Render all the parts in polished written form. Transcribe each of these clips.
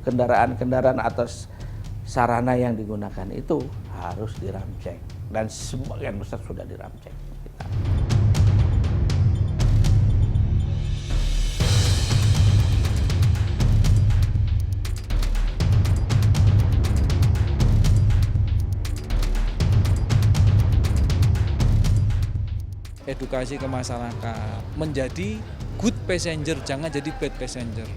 kendaraan-kendaraan atau sarana yang digunakan itu harus diramcek, dan sebagian besar sudah diramcek. Edukasi ke masyarakat, menjadi good passenger, jangan jadi bad passenger.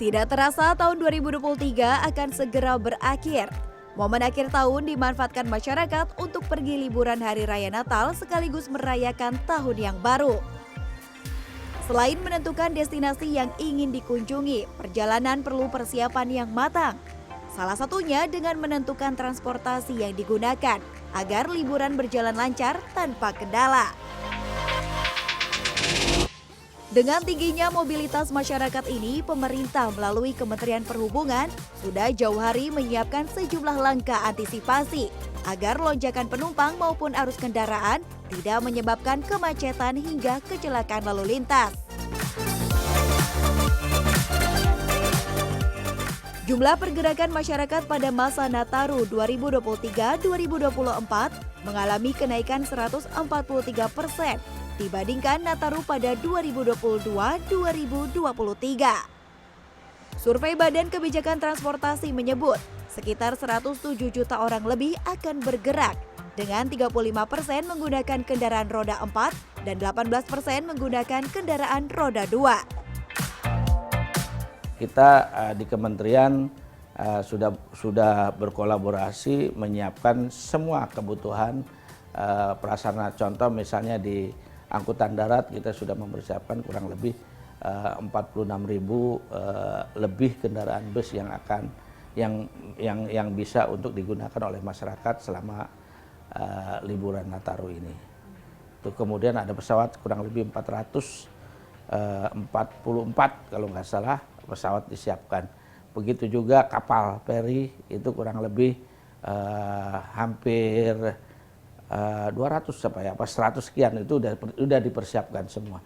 Tidak terasa tahun 2023 akan segera berakhir. Momen akhir tahun dimanfaatkan masyarakat untuk pergi liburan Hari Raya Natal sekaligus merayakan tahun yang baru. Selain menentukan destinasi yang ingin dikunjungi, perjalanan perlu persiapan yang matang. Salah satunya dengan menentukan transportasi yang digunakan agar liburan berjalan lancar tanpa kendala. Dengan tingginya mobilitas masyarakat ini, pemerintah melalui Kementerian Perhubungan sudah jauh hari menyiapkan sejumlah langkah antisipasi agar lonjakan penumpang maupun arus kendaraan tidak menyebabkan kemacetan hingga kecelakaan lalu lintas. Jumlah pergerakan masyarakat pada masa Nataru 2023-2024 mengalami kenaikan 143% dibandingkan Nataru pada 2022-2023. Survei Badan Kebijakan Transportasi menyebut sekitar 107 juta orang lebih akan bergerak dengan 35% menggunakan kendaraan roda 4 dan 18% menggunakan kendaraan roda 2. Kita di kementerian sudah berkolaborasi menyiapkan semua kebutuhan prasarana. Contoh misalnya di angkutan darat kita sudah mempersiapkan kurang lebih 46.000 lebih kendaraan bus yang bisa untuk digunakan oleh masyarakat selama liburan Nataru ini. Tuh, kemudian ada pesawat kurang lebih 444 kalau nggak salah pesawat disiapkan. Begitu juga kapal feri itu kurang lebih hampir 200 100 sekian itu udah dipersiapkan semua.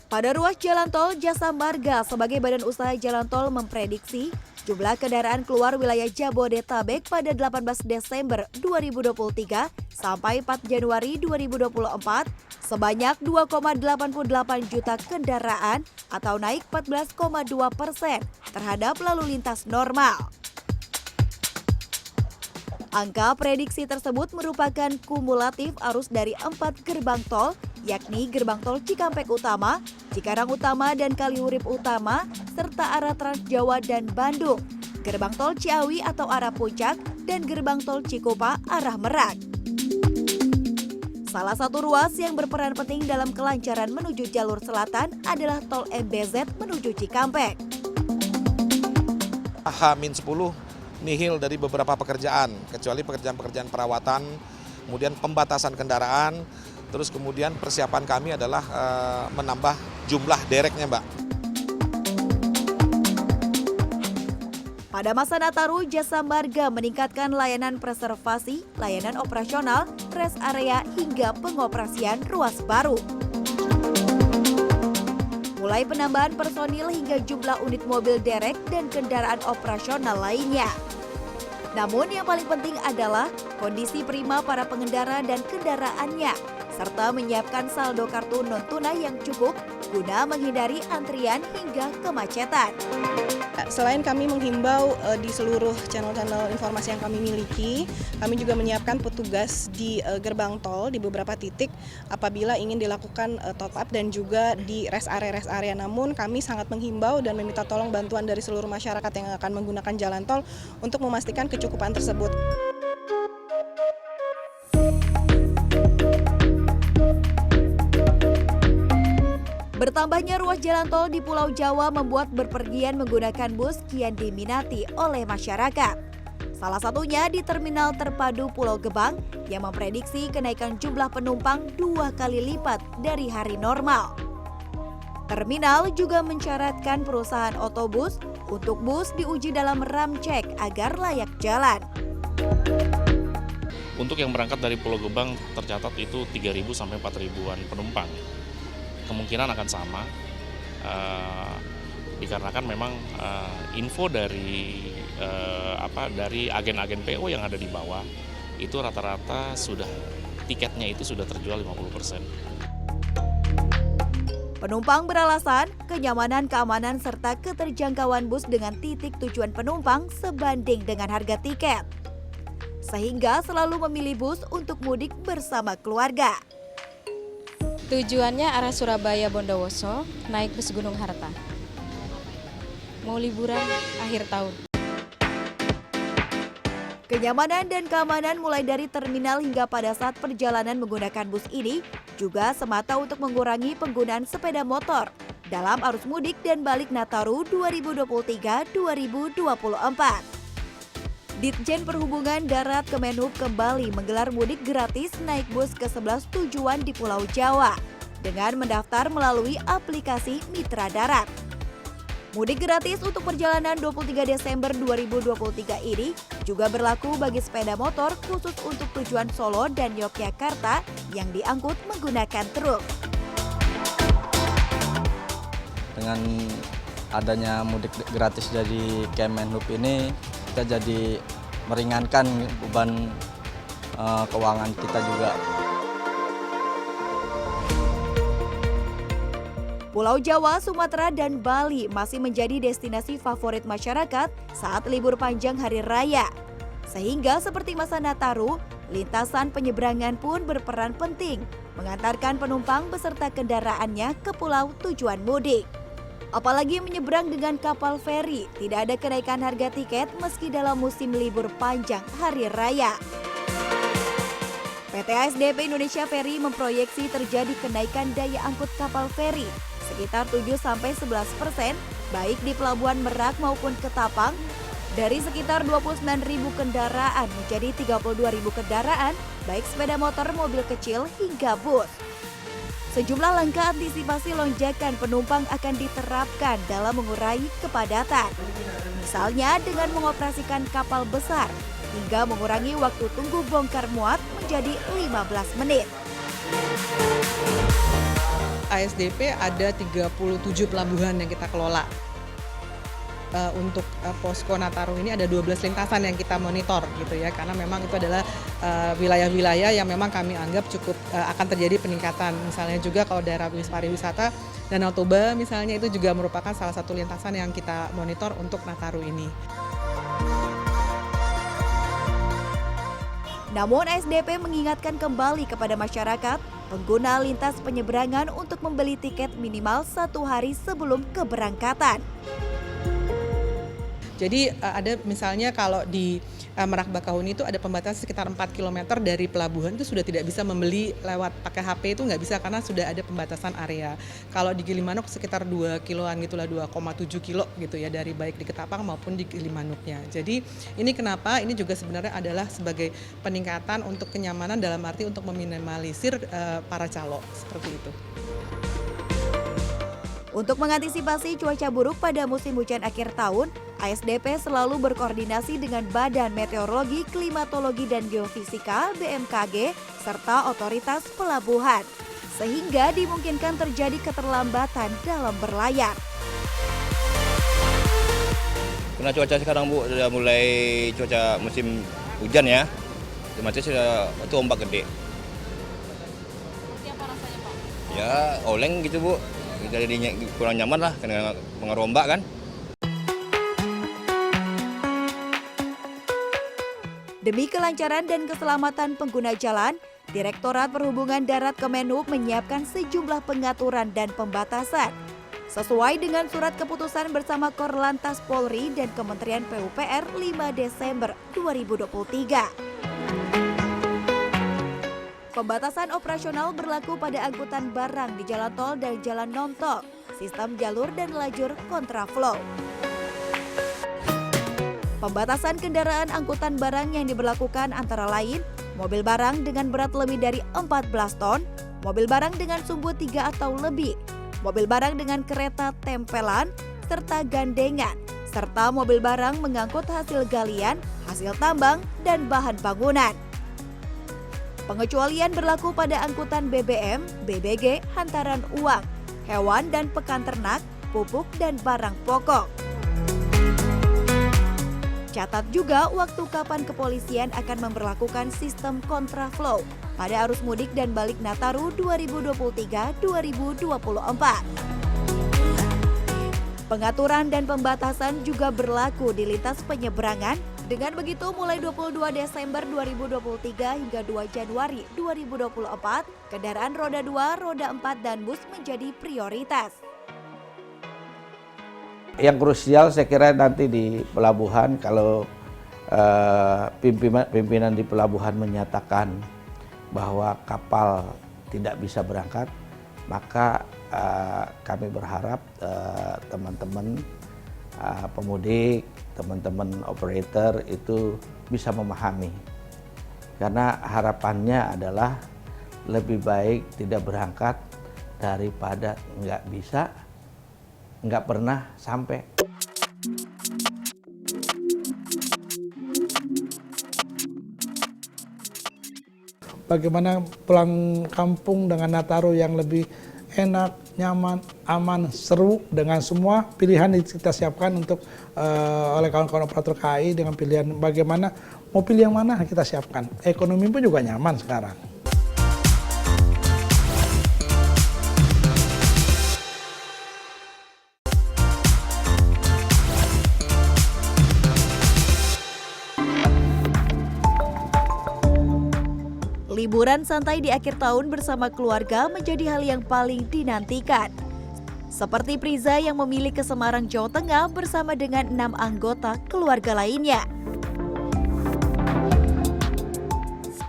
Pada ruas jalan tol, Jasa Marga sebagai badan usaha jalan tol memprediksi jumlah kendaraan keluar wilayah Jabodetabek pada 18 Desember 2023 sampai 4 Januari 2024 sebanyak 2,88 juta kendaraan atau naik 14,2% terhadap lalu lintas normal. Angka prediksi tersebut merupakan kumulatif arus dari 4 gerbang tol, yakni gerbang tol Cikampek Utama, Cikarang Utama dan Kaliurip Utama, serta arah Trans Jawa dan Bandung, gerbang tol Ciawi atau arah Puncak, dan gerbang tol Cikupa arah Merak. Salah satu ruas yang berperan penting dalam kelancaran menuju jalur selatan adalah tol MBZ menuju Cikampek. H-10 nihil dari beberapa pekerjaan, kecuali pekerjaan-pekerjaan perawatan, kemudian pembatasan kendaraan, terus kemudian persiapan kami adalah menambah jumlah dereknya, Mbak. Pada masa Nataru, Jasa Marga meningkatkan layanan preservasi, layanan operasional, rest area, hingga pengoperasian ruas baru. Mulai penambahan personil hingga jumlah unit mobil derek dan kendaraan operasional lainnya. Namun yang paling penting adalah kondisi prima para pengendara dan kendaraannya, serta menyiapkan saldo kartu non-tunai yang cukup guna menghindari antrian hingga kemacetan. Selain kami menghimbau di seluruh channel-channel informasi yang kami miliki, kami juga menyiapkan petugas di gerbang tol di beberapa titik apabila ingin dilakukan top up dan juga di rest area. Namun kami sangat menghimbau dan meminta tolong bantuan dari seluruh masyarakat yang akan menggunakan jalan tol untuk memastikan kecukupan tersebut. Bertambahnya ruas jalan tol di Pulau Jawa membuat berpergian menggunakan bus kian diminati oleh masyarakat. Salah satunya di Terminal Terpadu Pulau Gebang yang memprediksi kenaikan jumlah penumpang 2 kali lipat dari hari normal. Terminal juga mensyaratkan perusahaan otobus untuk bus diuji dalam ram cek agar layak jalan. Untuk yang berangkat dari Pulau Gebang tercatat itu 3.000 sampai 4.000-an penumpang. Kemungkinan akan sama, dikarenakan memang info dari agen-agen PO yang ada di bawah itu rata-rata tiketnya itu sudah terjual 50%. Penumpang beralasan kenyamanan, keamanan, serta keterjangkauan bus dengan titik tujuan penumpang sebanding dengan harga tiket. Sehingga selalu memilih bus untuk mudik bersama keluarga. Tujuannya arah Surabaya Bondowoso, naik bus Gunung Harta. Mau liburan akhir tahun. Kenyamanan dan keamanan mulai dari terminal hingga pada saat perjalanan menggunakan bus ini juga semata untuk mengurangi penggunaan sepeda motor dalam arus mudik dan balik Nataru 2023-2024. Ditjen Perhubungan Darat Kemenhub kembali menggelar mudik gratis naik bus ke 11 tujuan di Pulau Jawa dengan mendaftar melalui aplikasi Mitra Darat. Mudik gratis untuk perjalanan 23 Desember 2023 ini juga berlaku bagi sepeda motor khusus untuk tujuan Solo dan Yogyakarta yang diangkut menggunakan truk. Dengan adanya mudik gratis dari Kemenhub ini, kita jadi meringankan beban keuangan kita juga. Pulau Jawa, Sumatera, dan Bali masih menjadi destinasi favorit masyarakat saat libur panjang hari raya. Sehingga seperti masa Nataru, lintasan penyeberangan pun berperan penting mengantarkan penumpang beserta kendaraannya ke pulau tujuan mudik. Apalagi menyeberang dengan kapal feri, tidak ada kenaikan harga tiket meski dalam musim libur panjang hari raya. PT ASDP Indonesia Ferry memproyeksi terjadi kenaikan daya angkut kapal feri sekitar 7-11%, baik di Pelabuhan Merak maupun Ketapang, dari sekitar 29.000 kendaraan menjadi 32.000 kendaraan, baik sepeda motor, mobil kecil, hingga bus. Sejumlah langkah antisipasi lonjakan penumpang akan diterapkan dalam mengurai kepadatan. Misalnya dengan mengoperasikan kapal besar, hingga mengurangi waktu tunggu bongkar muat menjadi 15 menit. ASDP ada 37 pelabuhan yang kita kelola. Untuk posko Nataru ini ada 12 lintasan yang kita monitor gitu ya, karena memang itu adalah wilayah-wilayah yang memang kami anggap cukup akan terjadi peningkatan. Misalnya juga kalau daerah pariwisata Danau Toba misalnya itu juga merupakan salah satu lintasan yang kita monitor untuk Nataru ini. Namun ASDP mengingatkan kembali kepada masyarakat pengguna lintas penyeberangan untuk membeli tiket minimal 1 hari sebelum keberangkatan. Jadi ada misalnya kalau di Merak Bakahuni itu ada pembatasan sekitar 4 km dari pelabuhan, itu sudah tidak bisa membeli lewat pakai HP, itu nggak bisa karena sudah ada pembatasan area. Kalau di Gilimanuk sekitar 2 kiloan gitulah, 2,7 kilo gitu ya, dari baik di Ketapang maupun di Gilimanuknya. Jadi ini kenapa ini juga sebenarnya adalah sebagai peningkatan untuk kenyamanan dalam arti untuk meminimalisir para calo seperti itu. Untuk mengantisipasi cuaca buruk pada musim hujan akhir tahun, ASDP selalu berkoordinasi dengan Badan Meteorologi, Klimatologi, dan Geofisika (BMKG) serta otoritas pelabuhan, sehingga dimungkinkan terjadi keterlambatan dalam berlayar. Karena cuaca sekarang Bu, sudah mulai cuaca musim hujan ya, otomatis itu ombak gede. Seperti apa rasanya Pak? Ya oleng gitu Bu. Kita jadi kurang nyaman lah karena pengaruh ombak kan. Demi kelancaran dan keselamatan pengguna jalan, Direktorat Perhubungan Darat Kemenhub menyiapkan sejumlah pengaturan dan pembatasan. Sesuai dengan surat keputusan bersama Korlantas Polri dan Kementerian PUPR 5 Desember 2023. Pembatasan operasional berlaku pada angkutan barang di jalan tol dan jalan non-tol, sistem jalur dan lajur kontraflow. Pembatasan kendaraan angkutan barang yang diberlakukan antara lain mobil barang dengan berat lebih dari 14 ton, mobil barang dengan sumbu 3 atau lebih, mobil barang dengan kereta tempelan, serta gandengan, serta mobil barang mengangkut hasil galian, hasil tambang, dan bahan bangunan. Pengecualian berlaku pada angkutan BBM, BBG, hantaran uang, hewan dan pekan ternak, pupuk, dan barang pokok. Catat juga waktu kapan kepolisian akan memberlakukan sistem kontraflow pada arus mudik dan balik Nataru 2023-2024. Pengaturan dan pembatasan juga berlaku di lintas penyeberangan. Dengan begitu, mulai 22 Desember 2023 hingga 2 Januari 2024, kendaraan roda 2, roda 4, dan bus menjadi prioritas. Yang krusial saya kira nanti di pelabuhan, kalau pimpinan di pelabuhan menyatakan bahwa kapal tidak bisa berangkat, maka kami berharap teman-teman pemudik, teman-teman operator itu bisa memahami. Karena harapannya adalah lebih baik tidak berangkat daripada nggak pernah sampai. Bagaimana pulang kampung dengan Nataru yang lebih enak, nyaman, aman, seru dengan semua pilihan kita siapkan untuk oleh kawan-kawan operator KAI dengan pilihan bagaimana mau pilih yang mana kita siapkan. Ekonomi pun juga nyaman sekarang. Liburan santai di akhir tahun bersama keluarga menjadi hal yang paling dinantikan. Seperti Priza yang memilih ke Semarang, Jawa Tengah bersama dengan 6 anggota keluarga lainnya.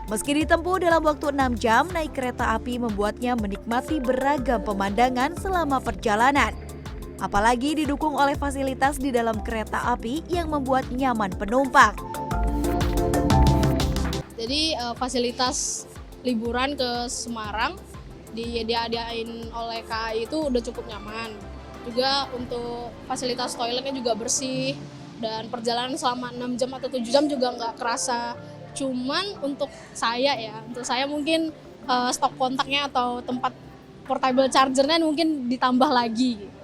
Meski ditempuh dalam waktu 6 jam, naik kereta api membuatnya menikmati beragam pemandangan selama perjalanan. Apalagi didukung oleh fasilitas di dalam kereta api yang membuat nyaman penumpang. Jadi fasilitas liburan ke Semarang diadain oleh KAI itu udah cukup nyaman. Juga untuk fasilitas toiletnya juga bersih dan perjalanan selama 6 jam atau 7 jam juga nggak kerasa. Cuman untuk saya mungkin stok kontaknya atau tempat portable chargernya mungkin ditambah lagi.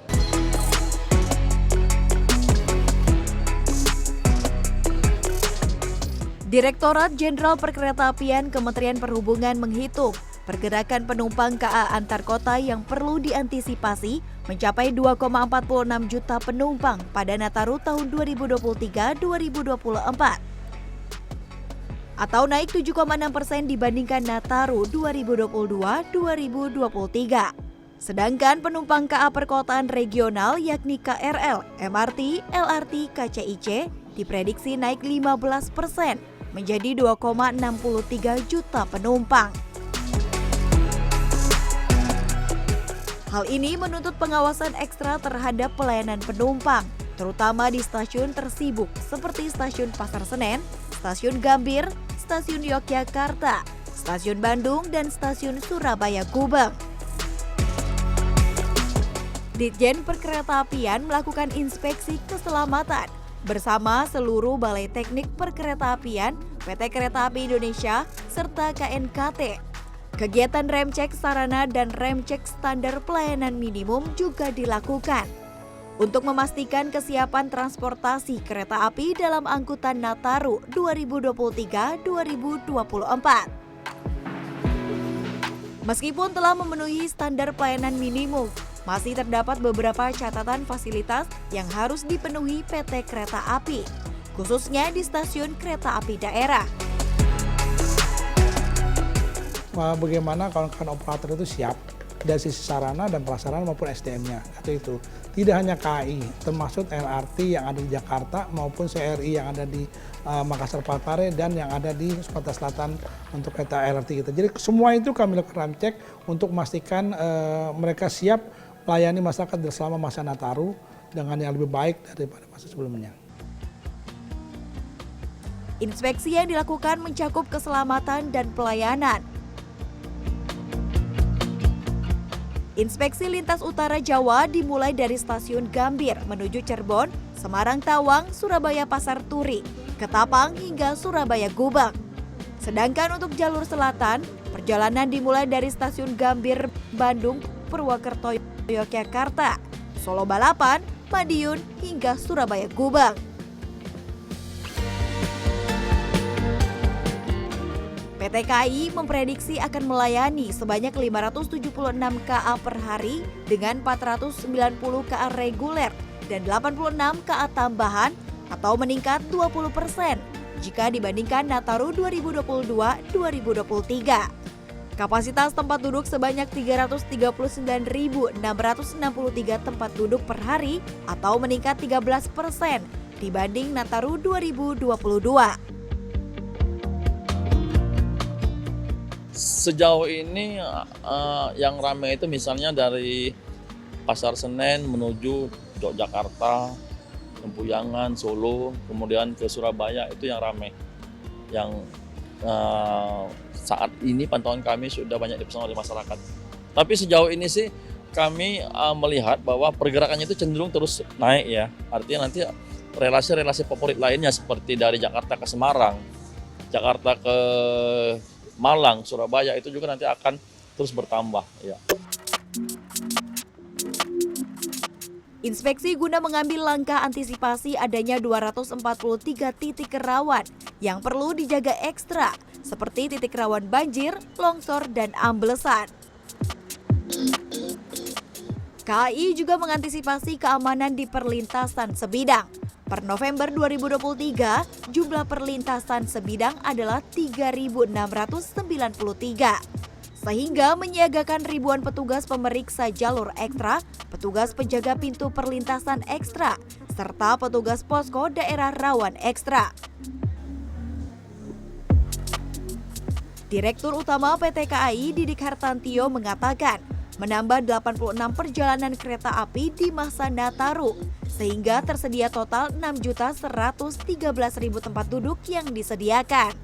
Direktorat Jenderal Perkeretaapian Kementerian Perhubungan menghitung pergerakan penumpang KA antar kota yang perlu diantisipasi mencapai 2,46 juta penumpang pada Nataru tahun 2023-2024 atau naik 7,6% dibandingkan Nataru 2022-2023. Sedangkan penumpang KA perkotaan regional yakni KRL, MRT, LRT, KCIC diprediksi naik 15% menjadi 2,63 juta penumpang. Hal ini menuntut pengawasan ekstra terhadap pelayanan penumpang, terutama di stasiun tersibuk seperti Stasiun Pasar Senen, Stasiun Gambir, Stasiun Yogyakarta, Stasiun Bandung, dan Stasiun Surabaya Gubeng. Ditjen Perkeretaapian melakukan inspeksi keselamatan bersama seluruh Balai Teknik Perkeretaapian, PT Kereta Api Indonesia, serta KNKT. Kegiatan rem cek sarana dan rem cek standar pelayanan minimum juga dilakukan untuk memastikan kesiapan transportasi kereta api dalam angkutan Nataru 2023-2024. Meskipun telah memenuhi standar pelayanan minimum, masih terdapat beberapa catatan fasilitas yang harus dipenuhi PT Kereta Api, khususnya di stasiun kereta api daerah. Bagaimana kawan-kawan operator itu siap dari sisi sarana dan prasarana maupun SDM-nya. Itu tidak hanya KAI, termasuk LRT yang ada di Jakarta maupun CRI yang ada di Makassar Parepare dan yang ada di Sumatera Selatan untuk kereta LRT kita. Jadi semua itu kami lakukan cek untuk memastikan mereka siap melayani masyarakat selama masa Nataru dengan yang lebih baik daripada masa sebelumnya. Inspeksi yang dilakukan mencakup keselamatan dan pelayanan. Inspeksi lintas utara Jawa dimulai dari stasiun Gambir menuju Cirebon, Semarang Tawang, Surabaya Pasar Turi, Ketapang hingga Surabaya Gubeng. Sedangkan untuk jalur selatan, perjalanan dimulai dari stasiun Gambir, Bandung, Purwokerto, Yogyakarta, Solo Balapan, Madiun hingga Surabaya Gubeng. PT KAI memprediksi akan melayani sebanyak 576 KA per hari dengan 490 KA reguler dan 86 KA tambahan atau meningkat 20% jika dibandingkan Nataru 2022-2023. Kapasitas tempat duduk sebanyak 339.663 tempat duduk per hari atau meningkat 13% dibanding Nataru 2022. Sejauh ini yang ramai itu misalnya dari Pasar Senen menuju Yogyakarta, Lempuyangan, Solo, kemudian ke Surabaya, itu yang ramai. Yang saat ini pantauan kami sudah banyak dipesan oleh masyarakat. Tapi sejauh ini sih kami melihat bahwa pergerakannya itu cenderung terus naik ya. Artinya nanti relasi-relasi favorit lainnya seperti dari Jakarta ke Semarang, Jakarta ke Malang, Surabaya itu juga nanti akan terus bertambah ya. Inspeksi guna mengambil langkah antisipasi adanya 243 titik rawan yang perlu dijaga ekstra seperti titik rawan banjir, longsor, dan amblesan. KAI juga mengantisipasi keamanan di perlintasan sebidang. Per November 2023, jumlah perlintasan sebidang adalah 3.693. Sehingga menyiagakan ribuan petugas pemeriksa jalur ekstra, petugas penjaga pintu perlintasan ekstra, serta petugas posko daerah rawan ekstra. Direktur Utama PT KAI Didik Hartantio mengatakan, menambah 86 perjalanan kereta api di masa Nataru, sehingga tersedia total 6.113.000 tempat duduk yang disediakan.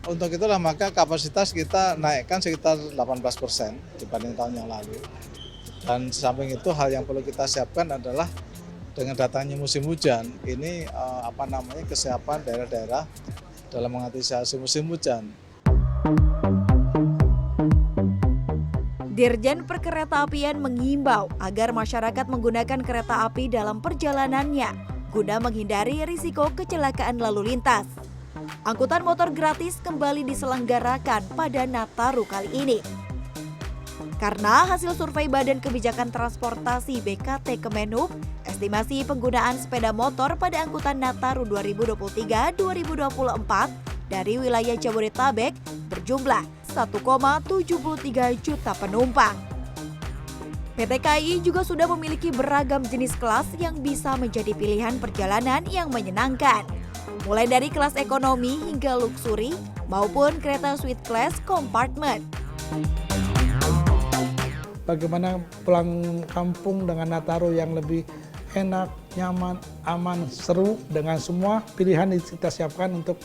Untuk itulah maka kapasitas kita naikkan sekitar 18% dibanding tahun yang lalu. Dan samping itu hal yang perlu kita siapkan adalah dengan datangnya musim hujan, ini kesiapan daerah-daerah dalam mengantisipasi musim hujan. Dirjen Perkeretaapian mengimbau agar masyarakat menggunakan kereta api dalam perjalanannya guna menghindari risiko kecelakaan lalu lintas. Angkutan motor gratis kembali diselenggarakan pada Nataru kali ini. Karena hasil survei Badan Kebijakan Transportasi BKT Kemenhub, estimasi penggunaan sepeda motor pada angkutan Nataru 2023-2024 dari wilayah Jabodetabek berjumlah 1,73 juta penumpang. PT KAI juga sudah memiliki beragam jenis kelas yang bisa menjadi pilihan perjalanan yang menyenangkan, mulai dari kelas ekonomi hingga luxury maupun kereta suite class compartment. Bagaimana pulang kampung dengan Nataru yang lebih enak, nyaman, aman, seru dengan semua pilihan kita siapkan untuk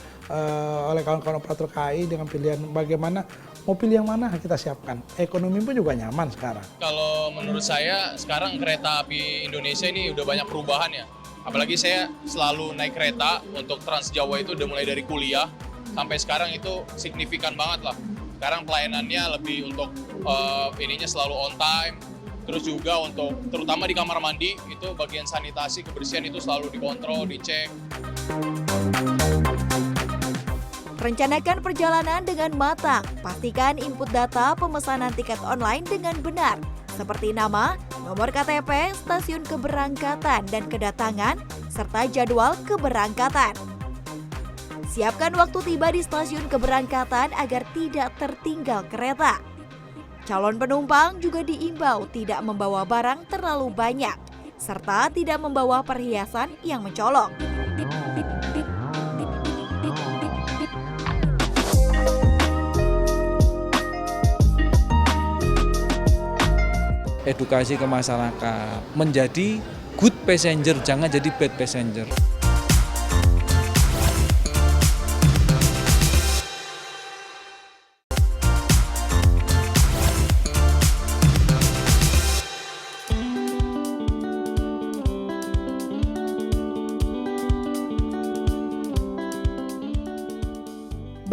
oleh kawan-kawan operator KAI dengan pilihan bagaimana mau pilih yang mana kita siapkan. Ekonomi pun juga nyaman sekarang. Kalau menurut saya sekarang kereta api Indonesia ini udah banyak perubahan ya. Apalagi saya selalu naik kereta untuk Trans Jawa itu udah mulai dari kuliah sampai sekarang itu signifikan banget lah. Sekarang pelayanannya lebih untuk ininya selalu on time. Terus juga untuk terutama di kamar mandi itu bagian sanitasi kebersihan itu selalu dikontrol, dicek. Rencanakan perjalanan dengan matang. Pastikan input data pemesanan tiket online dengan benar, seperti nama, nomor KTP, stasiun keberangkatan dan kedatangan, serta jadwal keberangkatan. Siapkan waktu tiba di stasiun keberangkatan agar tidak tertinggal kereta. Calon penumpang juga diimbau tidak membawa barang terlalu banyak, serta tidak membawa perhiasan yang mencolok. Edukasi ke masyarakat, menjadi good passenger, jangan jadi bad passenger.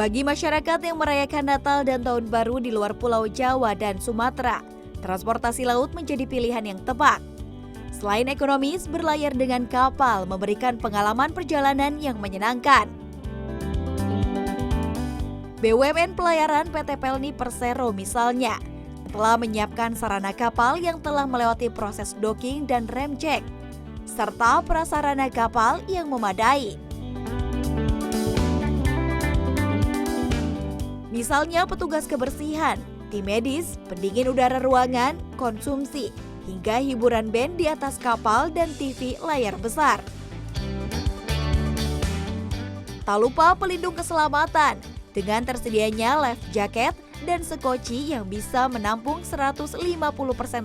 Bagi masyarakat yang merayakan Natal dan Tahun Baru di luar Pulau Jawa dan Sumatera, transportasi laut menjadi pilihan yang tepat. Selain ekonomis, berlayar dengan kapal memberikan pengalaman perjalanan yang menyenangkan. BUMN Pelayaran PT Pelni Persero misalnya, telah menyiapkan sarana kapal yang telah melewati proses docking dan rem cek, serta prasarana kapal yang memadai. Misalnya petugas kebersihan, tim medis, pendingin udara ruangan, konsumsi, hingga hiburan band di atas kapal dan TV layar besar. Tak lupa pelindung keselamatan dengan tersedianya life jacket dan sekoci yang bisa menampung 150%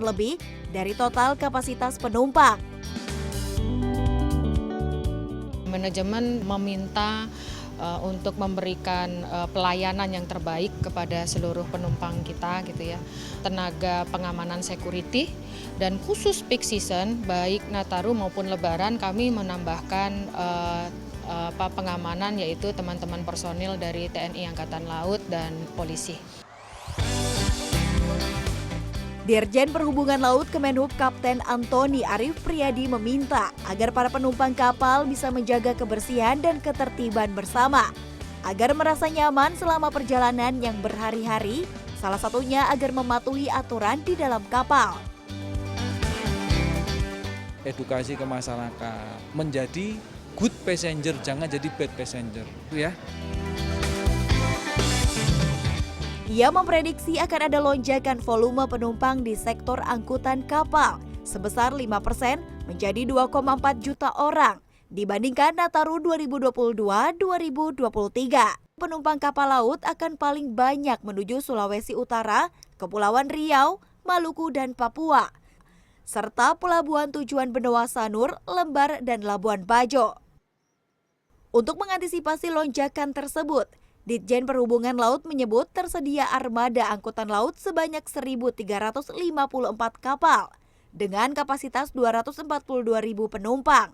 lebih dari total kapasitas penumpang. Manajemen meminta untuk memberikan pelayanan yang terbaik kepada seluruh penumpang kita gitu ya. Tenaga pengamanan security dan khusus peak season baik Nataru maupun Lebaran kami menambahkan pengamanan yaitu teman-teman personil dari TNI Angkatan Laut dan polisi. Dirjen Perhubungan Laut Kemenhub Kapten Antoni Arif Priadi meminta agar para penumpang kapal bisa menjaga kebersihan dan ketertiban bersama, agar merasa nyaman selama perjalanan yang berhari-hari, salah satunya agar mematuhi aturan di dalam kapal. Edukasi ke masyarakat, menjadi good passenger, jangan jadi bad passenger, ya. Ia memprediksi akan ada lonjakan volume penumpang di sektor angkutan kapal sebesar 5% menjadi 2,4 juta orang dibandingkan Nataru 2022-2023. Penumpang kapal laut akan paling banyak menuju Sulawesi Utara, Kepulauan Riau, Maluku, dan Papua, serta pelabuhan tujuan Benua Sanur, Lembar, dan Labuan Bajo. Untuk mengantisipasi lonjakan tersebut, Ditjen Perhubungan Laut menyebut tersedia armada angkutan laut sebanyak 1.354 kapal dengan kapasitas 242.000 penumpang.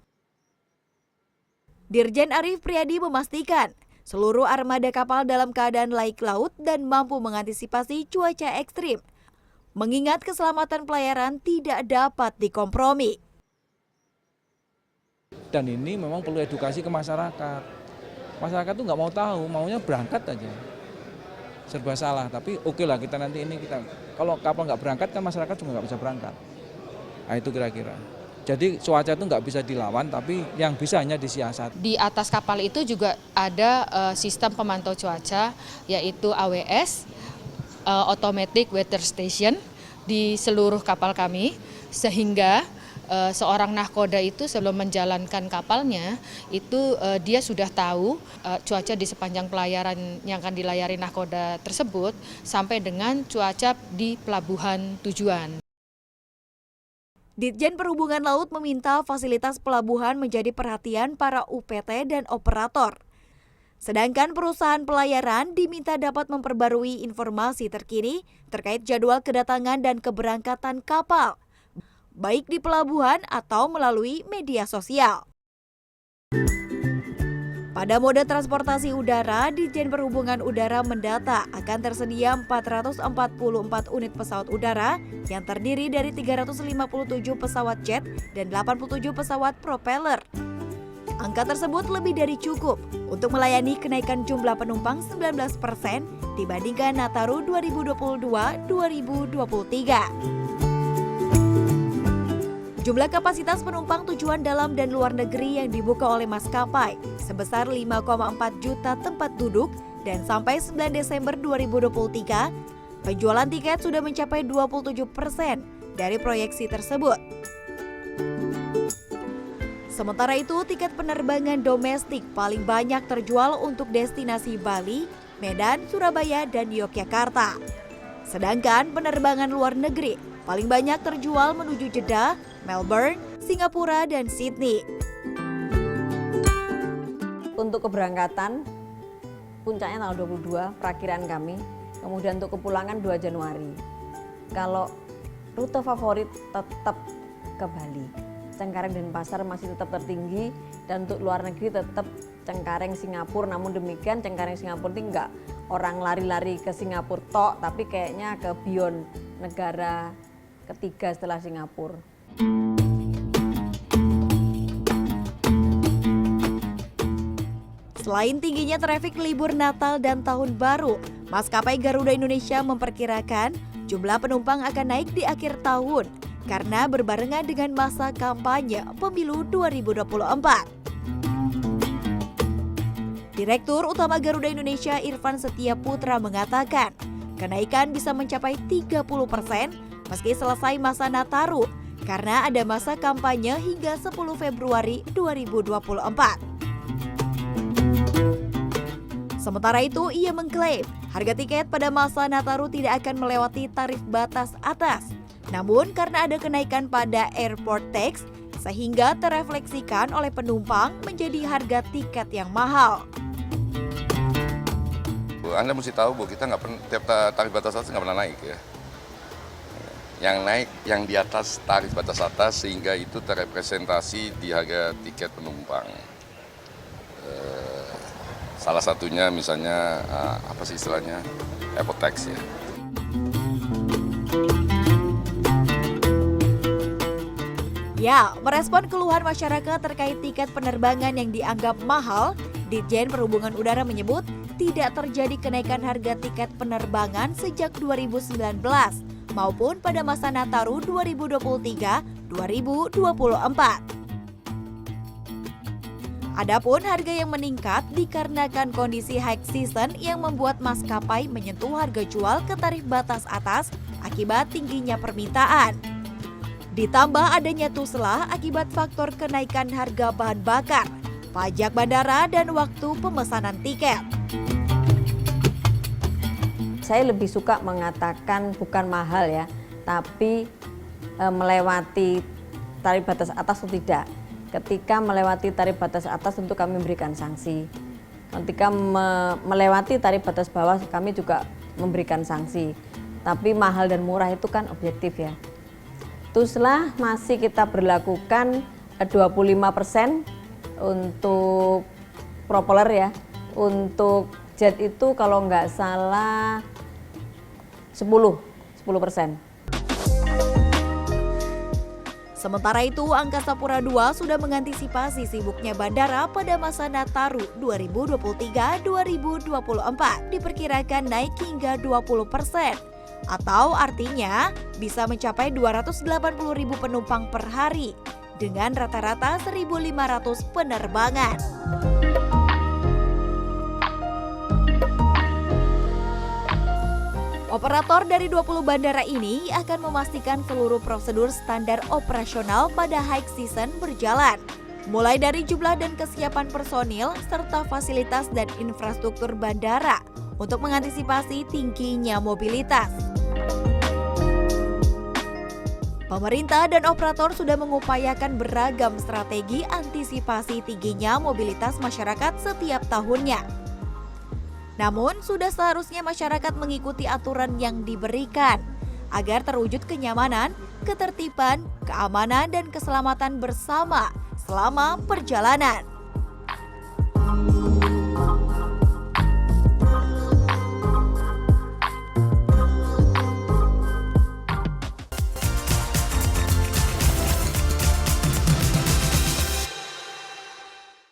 Dirjen Arif Priadi memastikan seluruh armada kapal dalam keadaan laik laut dan mampu mengantisipasi cuaca ekstrim, mengingat keselamatan pelayaran tidak dapat dikompromi. Dan ini memang perlu edukasi ke masyarakat. Masyarakat tuh nggak mau tahu, maunya berangkat aja. Serba salah, tapi oke lah kita nanti ini kalau kapal nggak berangkat kan masyarakat juga nggak bisa berangkat. Nah itu kira-kira. Jadi cuaca itu nggak bisa dilawan, tapi yang bisa hanya disiasat. Di atas kapal itu juga ada sistem pemantau cuaca, yaitu AWS, Automatic Weather Station, di seluruh kapal kami, sehingga seorang nahkoda itu sebelum menjalankan kapalnya itu dia sudah tahu cuaca di sepanjang pelayaran yang akan dilayari nahkoda tersebut sampai dengan cuaca di pelabuhan tujuan. Ditjen Perhubungan Laut meminta fasilitas pelabuhan menjadi perhatian para UPT dan operator. Sedangkan perusahaan pelayaran diminta dapat memperbarui informasi terkini terkait jadwal kedatangan dan keberangkatan kapal, baik di pelabuhan atau melalui media sosial. Pada mode transportasi udara, Ditjen Perhubungan Udara mendata akan tersedia 444 unit pesawat udara yang terdiri dari 357 pesawat jet dan 87 pesawat propeller. Angka tersebut lebih dari cukup untuk melayani kenaikan jumlah penumpang 19% dibandingkan Nataru 2022-2023. Jumlah kapasitas penumpang tujuan dalam dan luar negeri yang dibuka oleh maskapai sebesar 5,4 juta tempat duduk dan sampai 9 Desember 2023, penjualan tiket sudah mencapai 27% dari proyeksi tersebut. Sementara itu, tiket penerbangan domestik paling banyak terjual untuk destinasi Bali, Medan, Surabaya, dan Yogyakarta. Sedangkan penerbangan luar negeri paling banyak terjual menuju Jeddah, Melbourne, Singapura, dan Sydney. Untuk keberangkatan, puncaknya tanggal 22, perakhiran kami. Kemudian untuk kepulangan 2 Januari. Kalau rute favorit tetap ke Bali. Cengkareng dan Pasar masih tetap tertinggi, dan untuk luar negeri tetap Cengkareng Singapura, namun demikian Cengkareng Singapura ini enggak orang lari-lari ke Singapura tok, tapi kayaknya ke beyond negara ketiga setelah Singapura. Selain tingginya trafik libur Natal dan Tahun Baru, maskapai Garuda Indonesia memperkirakan jumlah penumpang akan naik di akhir tahun karena berbarengan dengan masa kampanye pemilu 2024. Direktur Utama Garuda Indonesia Irfan Setiaputra mengatakan, kenaikan bisa mencapai 30% meski selesai masa Nataru karena ada masa kampanye hingga 10 Februari 2024. Sementara itu, ia mengklaim harga tiket pada masa Nataru tidak akan melewati tarif batas atas. Namun karena ada kenaikan pada airport tax, sehingga terefleksikan oleh penumpang menjadi harga tiket yang mahal. Anda mesti tahu bahwa kita nggak pernah, tiap tarif batas atas nggak pernah naik ya. Yang naik yang di atas tarif batas atas sehingga itu terrepresentasi di harga tiket penumpang. Salah satunya misalnya apa sih istilahnya airport tax ya. Ya, merespon keluhan masyarakat terkait tiket penerbangan yang dianggap mahal, Ditjen Perhubungan Udara menyebut tidak terjadi kenaikan harga tiket penerbangan sejak 2019 maupun pada masa Nataru 2023-2024. Adapun harga yang meningkat dikarenakan kondisi high season yang membuat maskapai menyentuh harga jual ke tarif batas atas akibat tingginya permintaan. Ditambah adanya tuslah akibat faktor kenaikan harga bahan bakar, pajak bandara, dan waktu pemesanan tiket. Saya lebih suka mengatakan bukan mahal ya, tapi melewati tarif batas atas atau tidak. Ketika melewati tarif batas atas tentu kami memberikan sanksi. Ketika melewati tarif batas bawah kami juga memberikan sanksi. Tapi mahal dan murah itu kan objektif ya. Tuslah masih kita berlakukan 25% untuk propeller ya. Untuk jet itu kalau nggak salah 10%. Sementara itu, Angkasa Pura II sudah mengantisipasi sibuknya bandara pada masa Nataru 2023-2024 diperkirakan naik hingga 20%. Atau artinya bisa mencapai 280.000 penumpang per hari dengan rata-rata 1.500 penerbangan. Operator dari 20 bandara ini akan memastikan seluruh prosedur standar operasional pada high season berjalan, mulai dari jumlah dan kesiapan personil serta fasilitas dan infrastruktur bandara untuk mengantisipasi tingginya mobilitas. Pemerintah dan operator sudah mengupayakan beragam strategi antisipasi tingginya mobilitas masyarakat setiap tahunnya. Namun, sudah seharusnya masyarakat mengikuti aturan yang diberikan agar terwujud kenyamanan, ketertiban, keamanan, dan keselamatan bersama selama perjalanan.